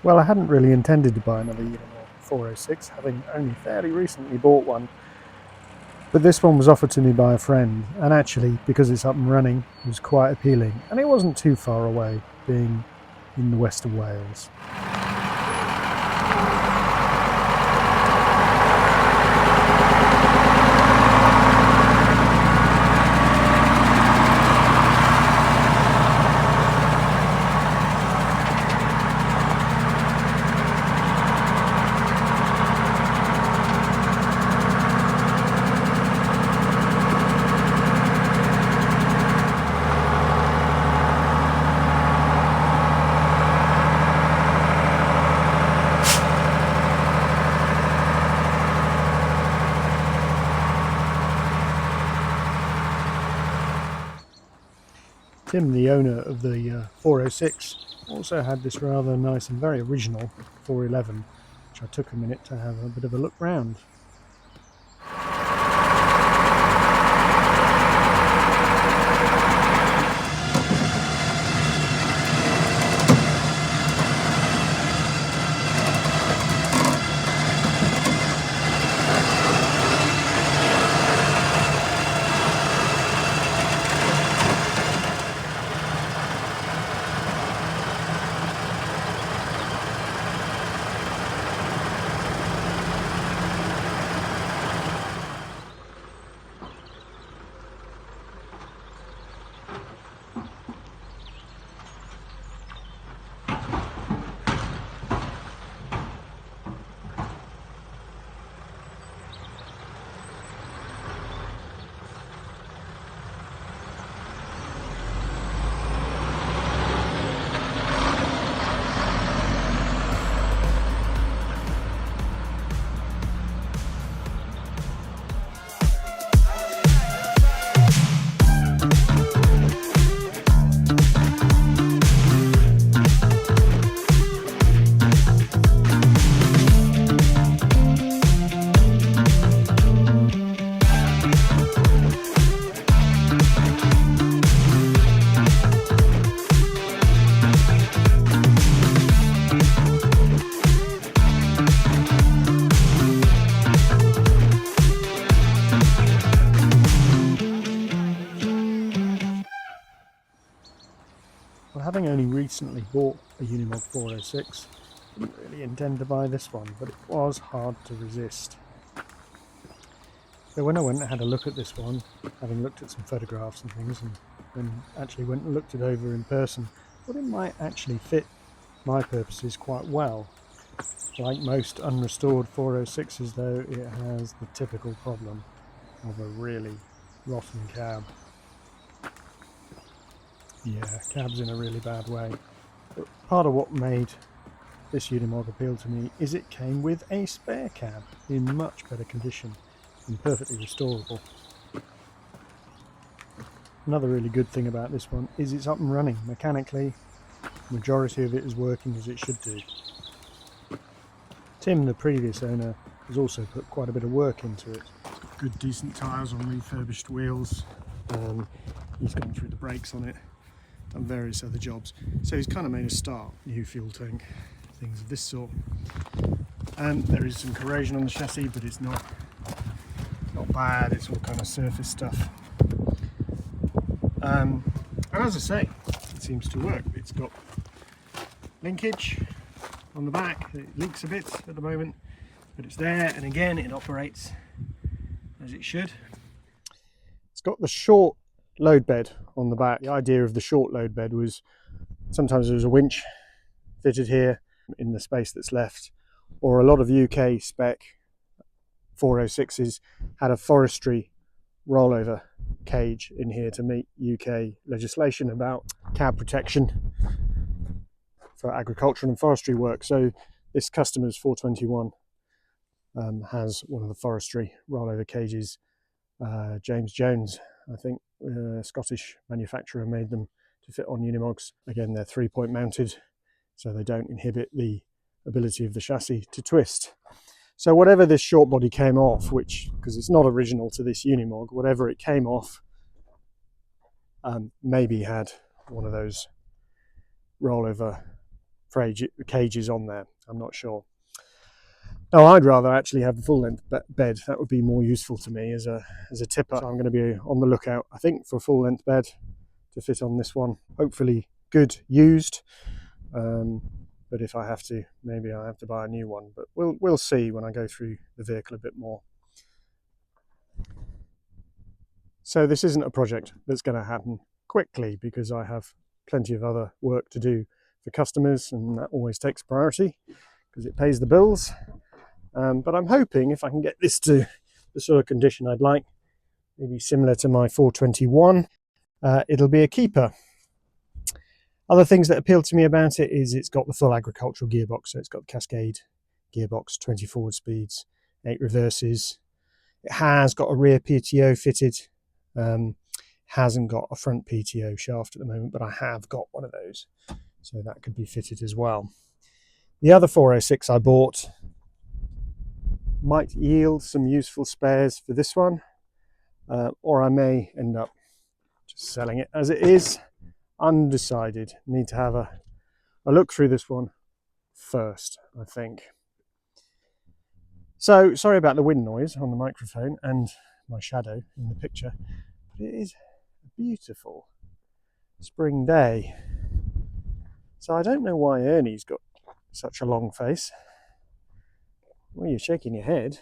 Well, I hadn't really intended to buy another Unimog 406, having only fairly recently bought one. But this one was offered to me by a friend, and actually, because it's up and running, it was quite appealing. And it wasn't too far away, being in the west of Wales. Tim, the owner of the 406, also had this rather nice and very original 411, which I took a minute to have a bit of a look round. Well, having only recently bought a Unimog 406, I didn't really intend to buy this one, but it was hard to resist. So when I went and had a look at this one, having looked at some photographs and things, and then actually went and looked it over in person, I thought it might actually fit my purposes quite well. Like most unrestored 406s though, it has the typical problem of a really rotten cab. Yeah, cab's in a really bad way. But part of what made this Unimog appeal to me is it came with a spare cab in much better condition and perfectly restorable. Another really good thing about this one is it's up and running mechanically. The majority of it is working as it should do. Tim, the previous owner, has also put quite a bit of work into it. It's got good decent tyres on refurbished wheels. He's gone through the brakes on it, done various other jobs. So he's kind of made a start, new fuel tank, things of this sort. And there is some corrosion on the chassis, but it's not bad, it's all kind of surface stuff. And as I say, it seems to work. It's got linkage on the back, it leaks a bit at the moment, but it's there, and again it operates as it should. It's got the short load bed on the back. The idea of the short load bed was sometimes there was a winch fitted here in the space that's left, or a lot of UK spec 406s had a forestry rollover cage in here to meet UK legislation about cab protection for agricultural and forestry work. So this customer's 421 has one of the forestry rollover cages. James Jones, I think, a Scottish manufacturer, made them to fit on Unimogs. Again, they're 3-point mounted, so they don't inhibit the ability of the chassis to twist. So whatever this short body came off, which, because it's not original to this Unimog, whatever it came off, maybe had one of those rollover cages on there. I'm not sure. No, I'd rather actually have the full-length bed. That would be more useful to me as a tipper. So I'm going to be on the lookout, I think, for a full-length bed to fit on this one. Hopefully good used. But if I have to, maybe I have to buy a new one. But we'll see when I go through the vehicle a bit more. So this isn't a project that's going to happen quickly because I have plenty of other work to do for customers, and that always takes priority because it pays the bills. But I'm hoping if I can get this to the sort of condition I'd like, maybe similar to my 421, it'll be a keeper. Other things that appeal to me about it is it's got the full agricultural gearbox, so it's got the Cascade gearbox, 20 forward speeds, 8 reverses. It has got a rear PTO fitted. Hasn't got a front PTO shaft at the moment, but I have got one of those, so that could be fitted as well. The other 406 I bought might yield some useful spares for this one, or I may end up just selling it as it is. Undecided. Need to have a look through this one first, I think. So sorry about the wind noise on the microphone and my shadow in the picture, but it is a beautiful spring day. So I don't know why Ernie's got such a long face. Well, you're shaking your head.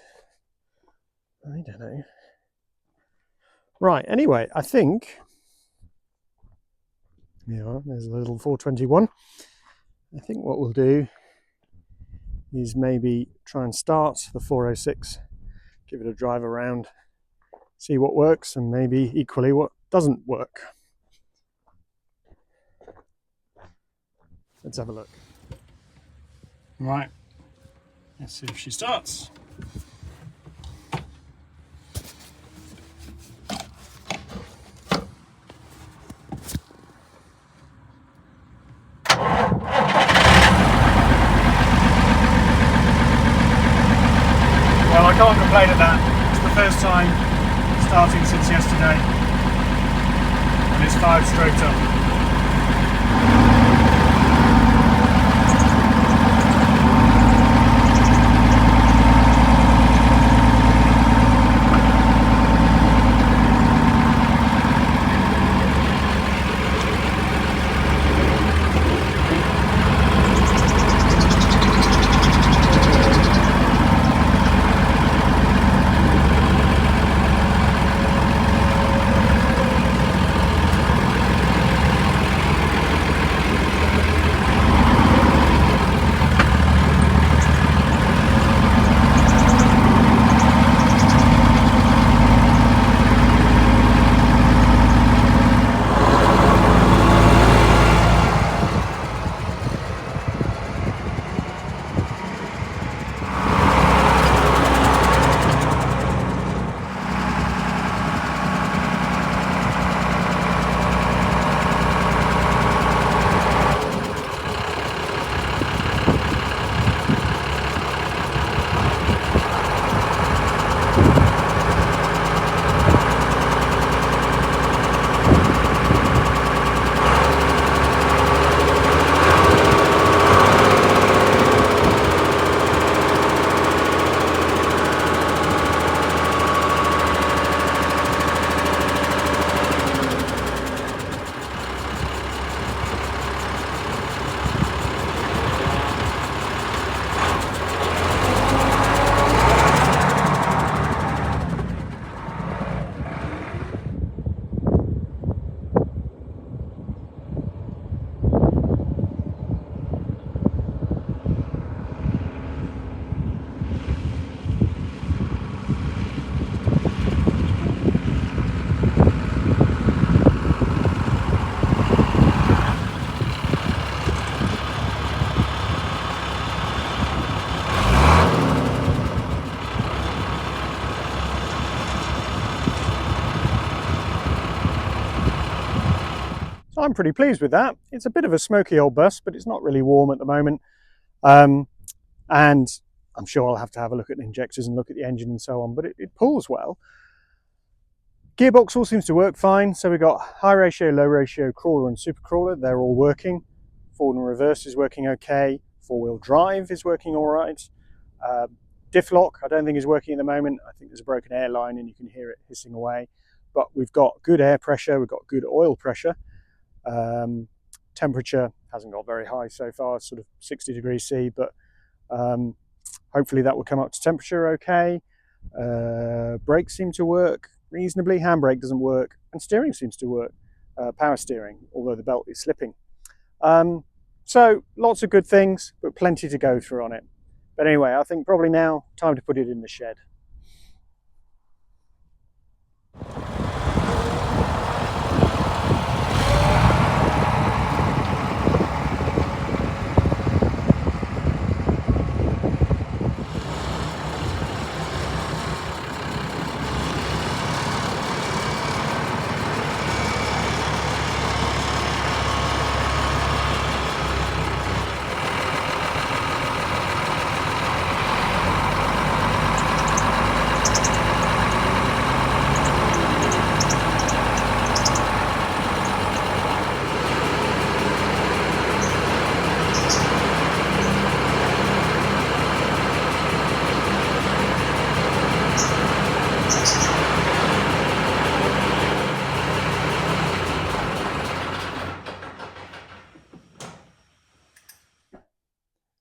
I don't know. Right, anyway, I think, yeah, there's a little 421. I think what we'll do is maybe try and start the 406, give it a drive around, see what works, and maybe equally what doesn't work. Let's have a look. Right, let's see if she starts. Well, I can't complain at that. It's the first time starting since yesterday, and it's fired straight up. So I'm pretty pleased with that. It's a bit of a smoky old bus, but it's not really warm at the moment. And I'm sure I'll have to have a look at the injectors and look at the engine and so on, but it pulls well. Gearbox all seems to work fine. So we've got high ratio, low ratio, crawler and super crawler. They're all working. forward and reverse is working okay. Four-wheel drive is working all right. Diff lock I don't think is working at the moment. I think there's a broken air line and you can hear it hissing away. But we've got good air pressure, we've got good oil pressure. Temperature hasn't got very high so far, sort of 60 degrees C, but hopefully that will come up to temperature okay. Brakes seem to work reasonably, handbrake doesn't work, and steering seems to work, power steering, although the belt is slipping. So lots of good things, but plenty to go through on it. But anyway, I think probably now time to put it in the shed.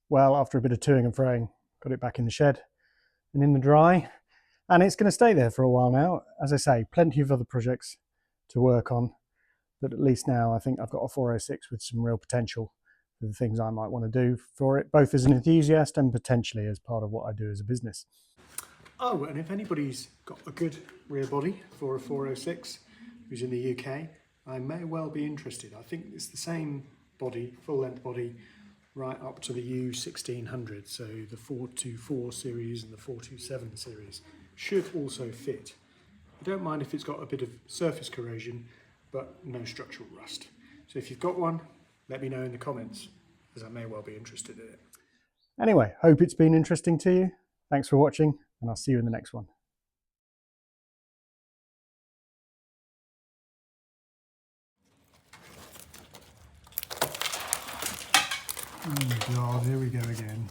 Well, after a bit of toing and froing, got it back in the shed and in the dry, and it's going to stay there for a while now. As I say, plenty of other projects to work on, but at least now I think I've got a 406 with some real potential for the things I might want to do for it, both as an enthusiast and potentially as part of what I do as a business. Oh, and if anybody's got a good rear body for a 406 who's in the UK, I may well be interested. I think it's the same body, full length body, right up to the U1600, so the 424 series and the 427 series should also fit. I don't mind if it's got a bit of surface corrosion, but no structural rust. So if you've got one, let me know in the comments, as I may well be interested in it. Anyway, hope it's been interesting to you. Thanks for watching, and I'll see you in the next one. Oh God, here we go again.